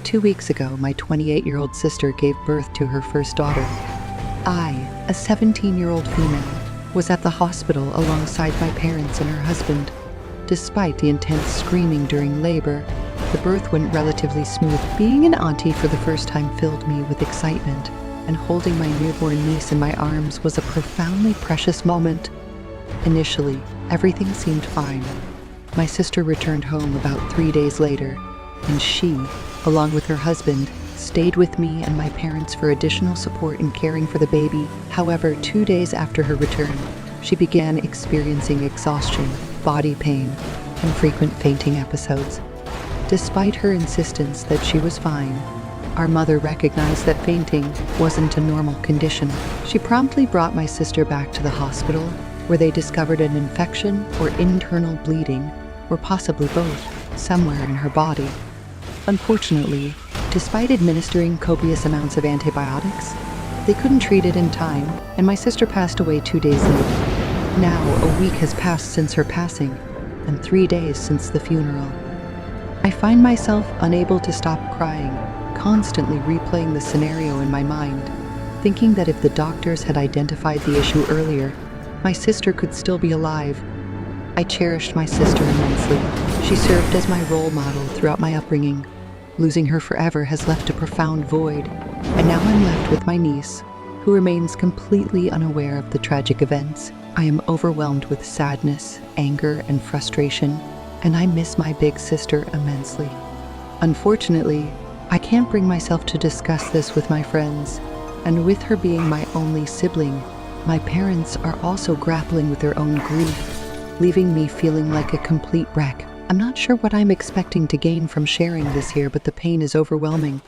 2 weeks ago, my 28-year-old sister gave birth to her first daughter. I, a 17-year-old female, was at the hospital alongside my parents and her husband. Despite the intense screaming during labor, the birth went relatively smooth. Being an auntie for the first time filled me with excitement, and holding my newborn niece in my arms was a profoundly precious moment. Initially, everything seemed fine. My sister returned home about 3 days later, and she, along with her husband, stayed with me and my parents for additional support in caring for the baby. However, 2 days after her return, she began experiencing exhaustion, body pain, and frequent fainting episodes. Despite her insistence that she was fine, our mother recognized that fainting wasn't a normal condition. She promptly brought my sister back to the hospital, where they discovered an infection or internal bleeding, or possibly both, somewhere in her body. Unfortunately, despite administering copious amounts of antibiotics, they couldn't treat it in time, and my sister passed away 2 days later. Now, a week has passed since her passing, and 3 days since the funeral. I find myself unable to stop crying, constantly replaying the scenario in my mind, thinking that if the doctors had identified the issue earlier, my sister could still be alive. I cherished my sister immensely. She served as my role model throughout my upbringing. Losing her forever has left a profound void, and now I'm left with my niece, who remains completely unaware of the tragic events. I am overwhelmed with sadness, anger, and frustration, and I miss my big sister immensely. Unfortunately, I can't bring myself to discuss this with my friends, and with her being my only sibling, my parents are also grappling with their own grief, leaving me feeling like a complete wreck. I'm not sure what I'm expecting to gain from sharing this here, but the pain is overwhelming.